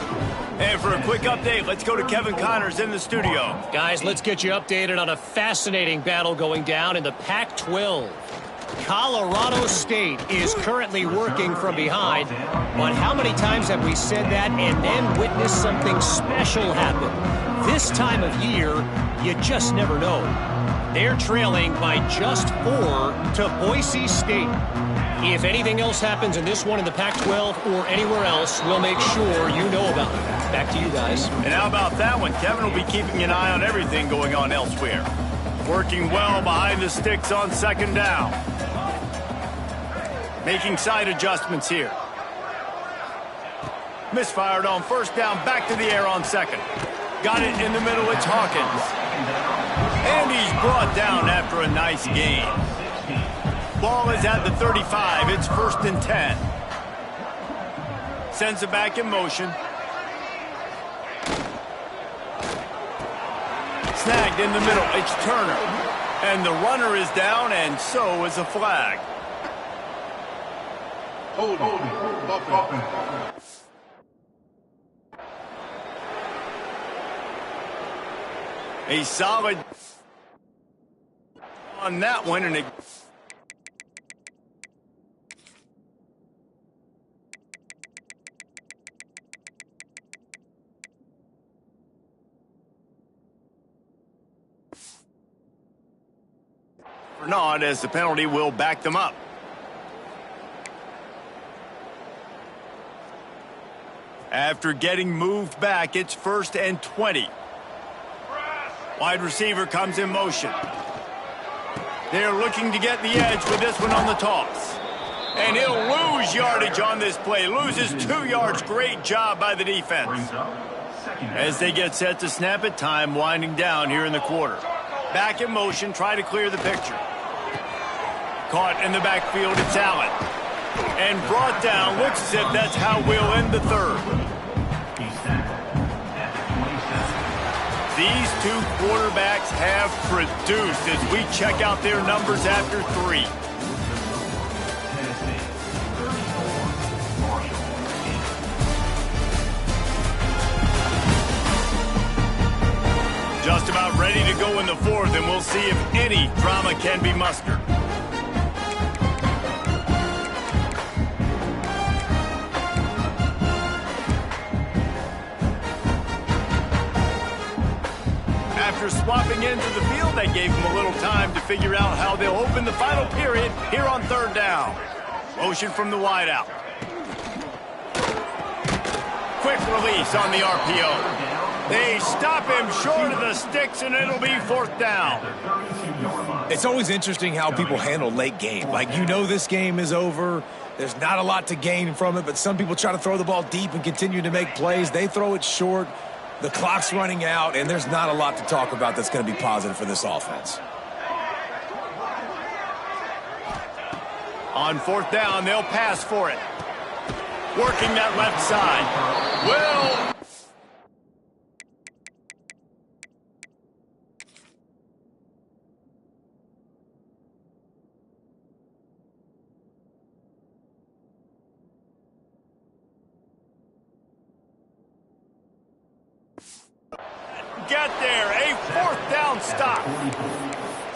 And for a quick update, let's go to Kevin Connors in the studio. Guys, let's get you updated on a fascinating battle going down in the Pac-12. Colorado State is currently working from behind. But how many times have we said that and then witnessed something special happen? This time of year, you just never know. They're trailing by just 4 to Boise State. If anything else happens in this one in the Pac-12 or anywhere else, we'll make sure you know about it. Back to you guys. And how about that one? Kevin will be keeping an eye on everything going on elsewhere. Working well behind the sticks on 2nd down. Making side adjustments here. Misfired on 1st down, back to the air on 2nd. Got it in the middle, it's Hawkins. And he's brought down after a nice gain. Ball is at the 35. It's 1st and 10. Sends it back in motion. Snagged in the middle. It's Turner. And the runner is down, and so is a flag. A solid on that one, and it or not, as the penalty will back them up. After getting moved back, it's 1st and 20. Wide receiver comes in motion. They're looking to get the edge with this one on the toss. And he'll lose yardage on this play. Loses 2 yards. Great job by the defense. As they get set to snap it, time winding down here in the quarter. Back in motion, try to clear the picture. Caught in the backfield, it's Allen. And brought down, looks as if that's how we'll end the 3rd. these two quarterbacks have produced as we check out their numbers after 3. Just about ready to go in the 4th, and we'll see if any drama can be mustered. After swapping into the field, that gave them a little time to figure out how they'll open the final period here on 3rd down. Motion from the wideout. Quick release on the RPO. They stop him short of the sticks, and it'll be 4th down. It's always interesting how people handle late game. Like, you know this game is over. There's not a lot to gain from it, but some people try to throw the ball deep and continue to make plays. They throw it short. The clock's running out, and there's not a lot to talk about that's going to be positive for this offense. On 4th down, they'll pass for it. Working that left side. Will. Get there, a 4th down stop.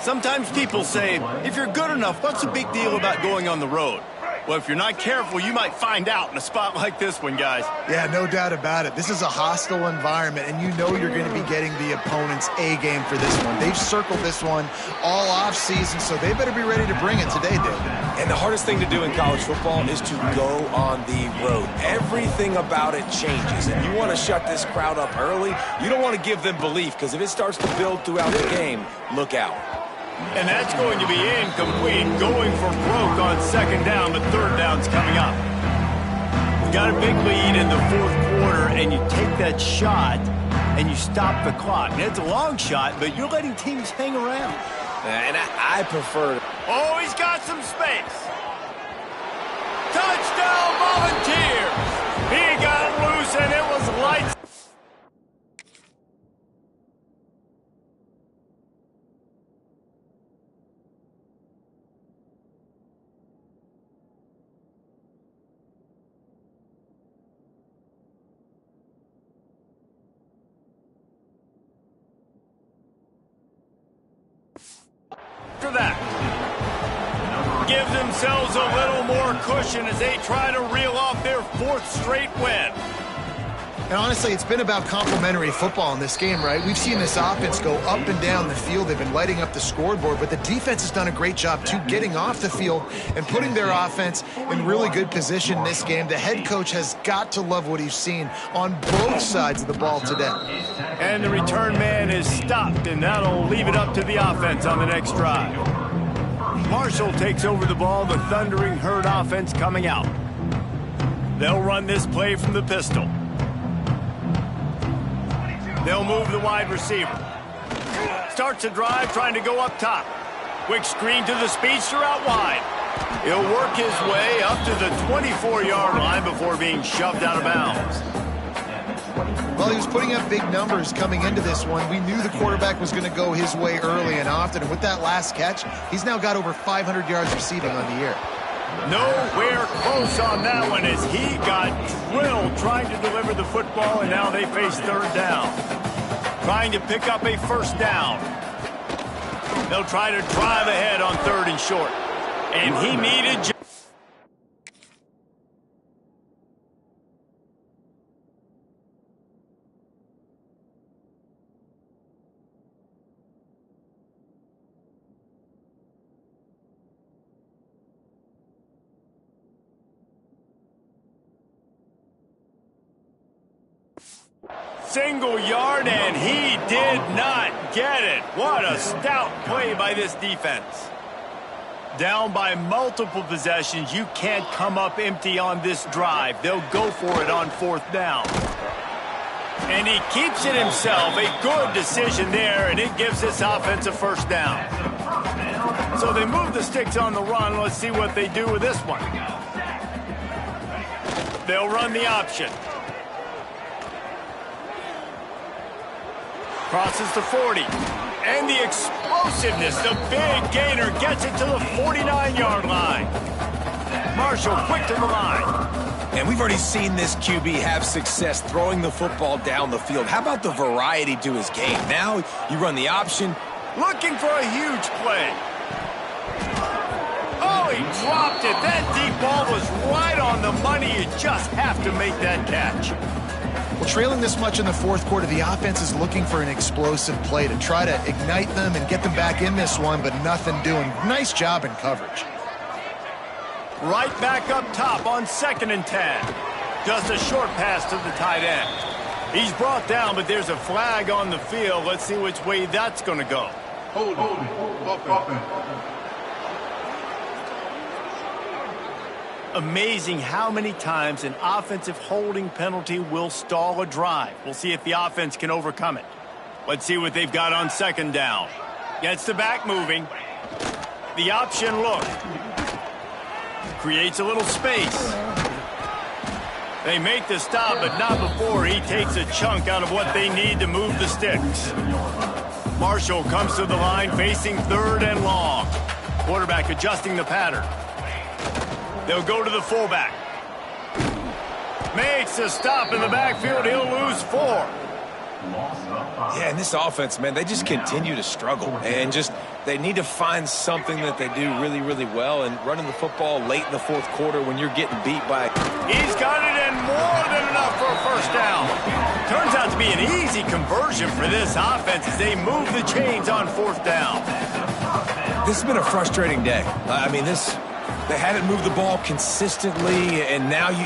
Sometimes people say, if you're good enough, what's the big deal about going on the road? Well, if you're not careful, you might find out in a spot like this one, guys. Yeah, no doubt about it. This is a hostile environment, and you know you're going to be getting the opponent's A game for this one. They've circled this one all off-season, so they better be ready to bring it today, David. And the hardest thing to do in college football is to go on the road. Everything about it changes, and you want to shut this crowd up early. You don't want to give them belief, because if it starts to build throughout the game, look out. And that's going to be incomplete, going for broke on 2nd down, but 3rd down's coming up. You got a big lead in the 4th quarter, and you take that shot, and you stop the clock. And it's a long shot, but you're letting teams hang around. And I prefer... Oh, he's got some space. Touchdown, Volunteers! He got loose, and it was lights. After that, gives themselves a little more cushion as they try to reel off their 4th straight win. And honestly, it's been about complementary football in this game, right? We've seen this offense go up and down the field. They've been lighting up the scoreboard, but the defense has done a great job, too, getting off the field and putting their offense in really good position in this game. The head coach has got to love what he's seen on both sides of the ball today. And the return man is stopped, and that'll leave it up to the offense on the next drive. Marshall takes over the ball, the Thundering Herd offense coming out. They'll run this play from the pistol. They'll move the wide receiver. Starts a drive trying to go up top. Quick screen to the speedster out wide. He'll work his way up to the 24-yard line before being shoved out of bounds. Well, he was putting up big numbers coming into this one. We knew the quarterback was going to go his way early and often. And with that last catch, he's now got over 500 yards receiving on the year. Nowhere close on that one as he got drilled trying to deliver the football, and now they face 3rd down. Trying to pick up a 1st down. They'll try to drive ahead on 3rd and short. And he needed... single yard, and he did not get it. What a stout play by this defense. Down by multiple possessions, you can't come up empty on this drive. They'll go for it on 4th down. And he keeps it himself. A good decision there, and it gives this offense a 1st down. So they move the sticks on the run. Let's see what they do with this one. They'll run the option. Crosses the 40. And the explosiveness, the big gainer gets it to the 49-yard line. Marshall quick to the line. And we've already seen this QB have success throwing the football down the field. How about the variety to his game? Now you run the option. Looking for a huge play. Oh, he dropped it. That deep ball was right on the money. You just have to make that catch. Well, trailing this much in the fourth quarter, the offense is looking for an explosive play to try to ignite them and get them back in this one, but nothing doing. Nice job in coverage. Right back up top on 2nd and 10. Just a short pass to the tight end. He's brought down, but there's a flag on the field. Let's see which way that's going to go. Hold on. Amazing how many times an offensive holding penalty will stall a drive. We'll see if the offense can overcome it. Let's see what they've got on 2nd down. Gets the back moving. The option look. Creates a little space. They make the stop, but not before he takes a chunk out of what they need to move the sticks. Marshall comes to the line facing 3rd and long. Quarterback adjusting the pattern. They'll go to the fullback. Makes a stop in the backfield. He'll lose 4. Yeah, and this offense, man, they just continue to struggle. And they need to find something that they do really, really well. And running the football late in the fourth quarter when you're getting beat by... He's got it and more than enough for a first down. Turns out to be an easy conversion for this offense as they move the chains on 4th down. This has been a frustrating day. I mean, they haven't moved the ball consistently, and now you...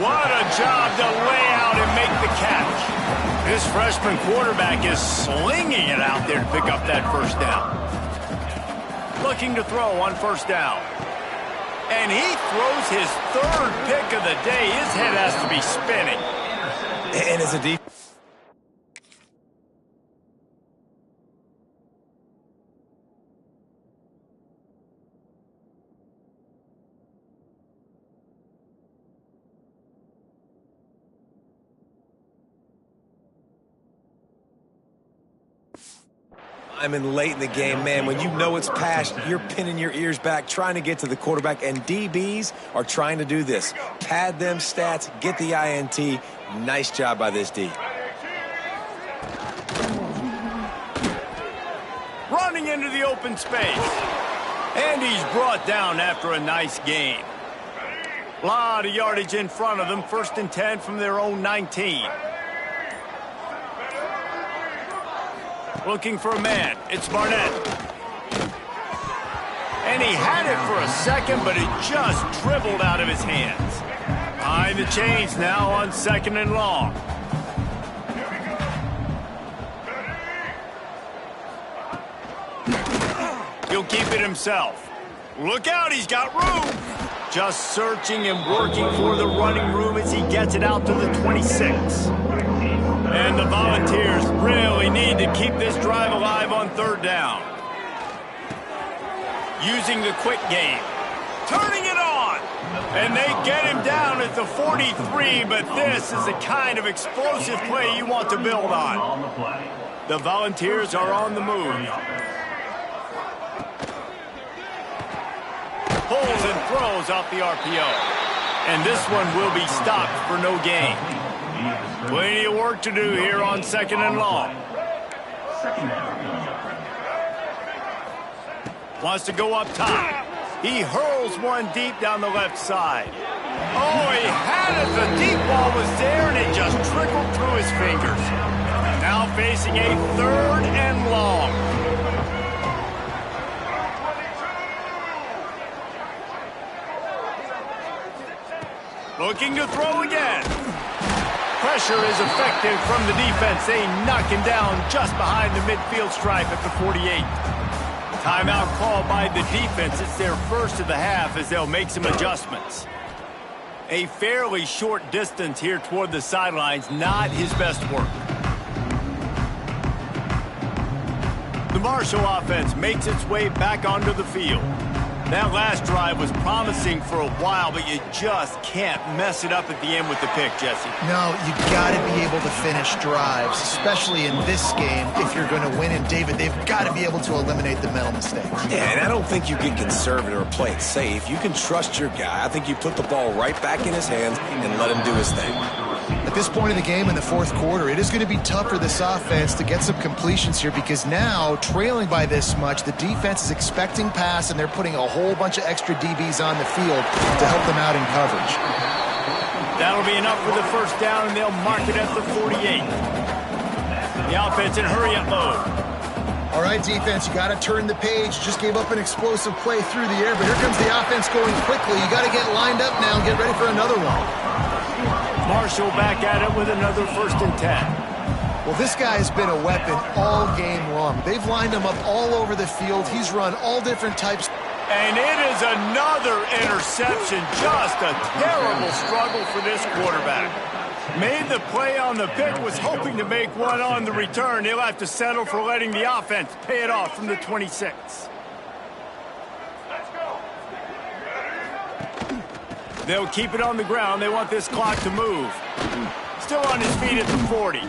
What a job to lay out and make the catch. This freshman quarterback is slinging it out there to pick up that first down. Looking to throw on 1st down. And he throws his 3rd pick of the day. His head has to be spinning. And as a deep... I'm in late in the game, man. When you know it's past, you're pinning your ears back, trying to get to the quarterback, and DBs are trying to do this. Pad them stats, get the INT. Nice job by this D. Running into the open space. And he's brought down after a nice gain. A lot of yardage in front of them. 1st and 10 from their own 19. Looking for a man. It's Barnett. And he had it for a second, but it just dribbled out of his hands. Behind the chains now on 2nd and long. He'll keep it himself. Look out, he's got room. Just searching and working for the running room as he gets it out to the 26. And the Volunteers really need to keep this drive alive on 3rd down. Using the quick game. Turning it on. And they get him down at the 43, but this is the kind of explosive play you want to build on. The Volunteers are on the move. Pulls and throws off the RPO. And this one will be stopped for no gain. Plenty of work to do here on 2nd and long. Wants to go up top. He hurls one deep down the left side. Oh, he had it. The deep ball was there, and it just trickled through his fingers. Now facing a 3rd and long. Looking to throw again. Pressure is effective from the defense. They knock him down just behind the midfield stripe at the 48. Timeout called by the defense. It's their first of the half as they'll make some adjustments. A fairly short distance here toward the sidelines, not his best work. The Marshall offense makes its way back onto the field. That last drive was promising for a while, but you just can't mess it up at the end with the pick, Jesse. No, you got to be able to finish drives, especially in this game if you're going to win. And, David, they've got to be able to eliminate the mental mistakes. Yeah, and I don't think you get conservative or play it safe. You can trust your guy. I think you put the ball right back in his hands and let him do his thing. At this point in the game in the fourth quarter, it is going to be tough for this offense to get some completions here because now, trailing by this much, the defense is expecting pass and they're putting a whole bunch of extra DBs on the field to help them out in coverage. That'll be enough for the first down, and they'll mark it at the 48. The offense in hurry-up mode. All right, defense, you got to turn the page. Just gave up an explosive play through the air, but here comes the offense going quickly. You got to get lined up now and get ready for another one. Marshall back at it with another 1st and 10. Well, this guy has been a weapon all game long. They've lined him up all over the field. He's run all different types. And it is another interception. Just a terrible struggle for this quarterback. Made the play on the pick, was hoping to make one on the return. He'll have to settle for letting the offense pay it off from the 26. They'll keep it on the ground. They want this clock to move. Still on his feet at the 40.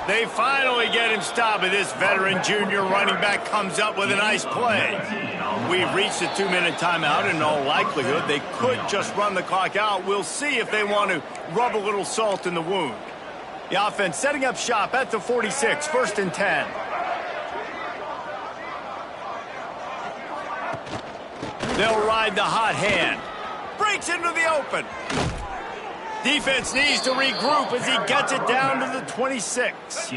They finally get him stopped, and this veteran junior running back comes up with a nice play. We've reached a 2-minute timeout. In all likelihood, they could just run the clock out. We'll see if they want to rub a little salt in the wound. The offense setting up shop at the 46, 1st and 10. They'll ride the hot hand. Breaks into the open. Defense needs to regroup as he gets it down to the 26.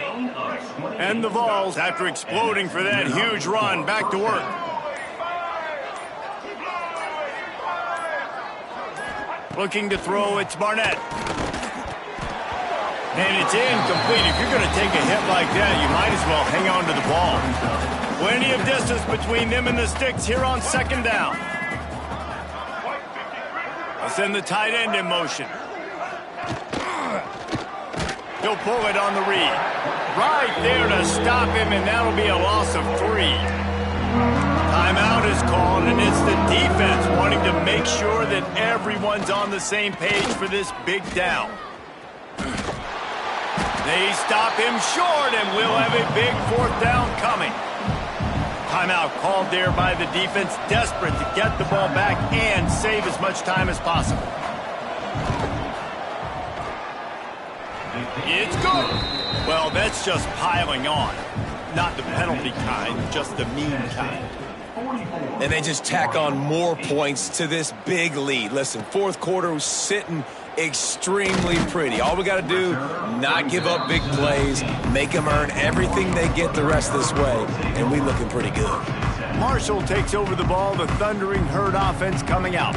And the Vols, after exploding for that huge run, back to work. Looking to throw, it's Barnett. And it's incomplete. If you're going to take a hit like that, you might as well hang on to the ball. Plenty of distance between them and the sticks here on 2nd down. They'll send the tight end in motion. He'll pull it on the read. Right there to stop him, and that'll be a loss of 3. Timeout is called, and it's the defense wanting to make sure that everyone's on the same page for this big down. They stop him short, and we'll have a big 4th down coming. Timeout called there by the defense, desperate to get the ball back and save as much time as possible. It's good. Well, that's just piling on. Not the penalty kind, just the mean kind. And they just tack on more points to this big lead. Listen, 4th quarter was sitting extremely pretty. All we got to do, not give up big plays, make them earn everything they get the rest of this way, and we looking pretty good. Marshall takes over the ball, the Thundering Herd offense coming out.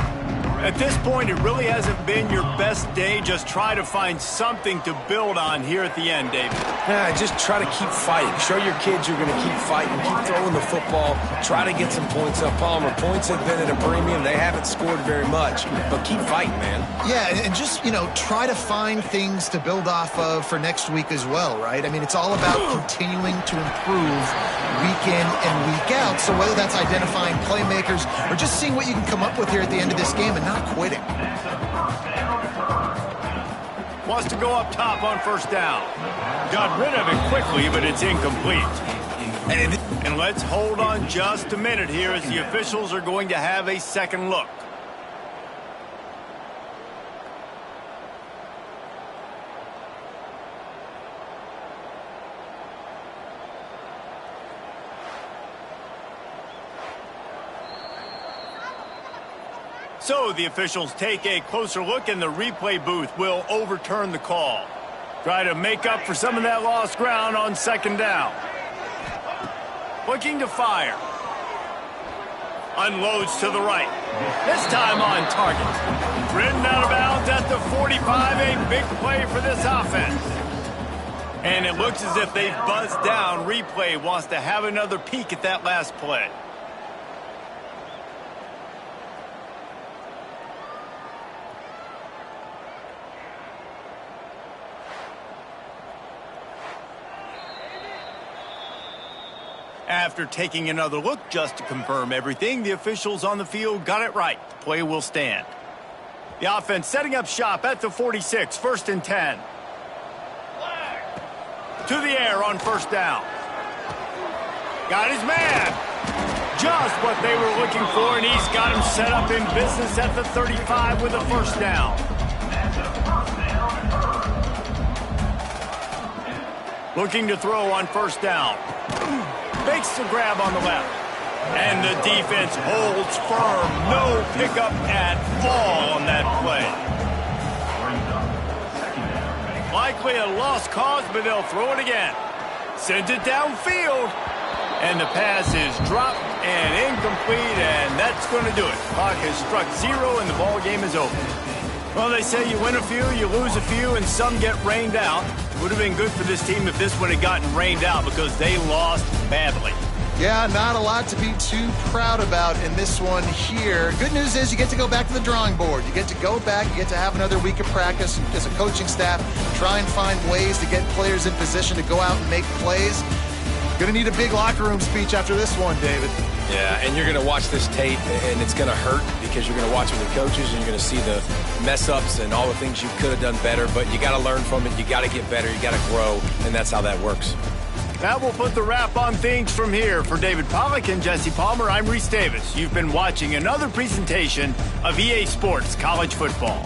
At this point, it really hasn't been your best day. Just try to find something to build on here at the end, David. Yeah, just try to keep fighting. Show your kids you're going to keep fighting. Keep throwing the football. Try to get some points up. Palmer, points have been at a premium. They haven't scored very much, but keep fighting, man. Yeah, and just, try to find things to build off of for next week as well, right? I mean, it's all about continuing to improve week in and week out. So whether that's identifying playmakers or just seeing what you can come up with here at the end of this game and not quitting. Wants to go up top on 1st down. Got rid of it quickly, but it's incomplete. And let's hold on just a minute here as the officials are going to have a second look. So the officials take a closer look, and the replay booth will overturn the call. Try to make up for some of that lost ground on 2nd down. Looking to fire. Unloads to the right. This time on target. Ridden out of bounds at the 45, a big play for this offense. And it looks as if they've buzzed down. Replay wants to have another peek at that last play. After taking another look just to confirm everything, the officials on the field got it right. The play will stand. The offense setting up shop at the 46, 1st and 10. To the air on 1st down. Got his man. Just what they were looking for, and he's got him set up in business at the 35 with a 1st down. Looking to throw on 1st down. Makes the grab on the left. And the defense holds firm. No pickup at all on that play. Likely a lost cause, but they'll throw it again. Sends it downfield. And the pass is dropped and incomplete, and that's going to do it. Clock has struck 0, and the ball game is over. Well, they say you win a few, you lose a few, and some get rained out. It would have been good for this team if this one had gotten rained out because they lost badly. Yeah, not a lot to be too proud about in this one here. Good news is you get to go back to the drawing board. You get to go back, you get to have another week of practice as a coaching staff, try and find ways to get players in position to go out and make plays. Going to need a big locker room speech after this one, David. Yeah, and you're going to watch this tape, and it's going to hurt because you're going to watch it with coaches, and you're going to see the mess-ups and all the things you could have done better, but you got to learn from it. You got to get better. You got to grow, and that's how that works. That will put the wrap on things from here. For David Pollack and Jesse Palmer, I'm Reese Davis. You've been watching another presentation of EA Sports College Football.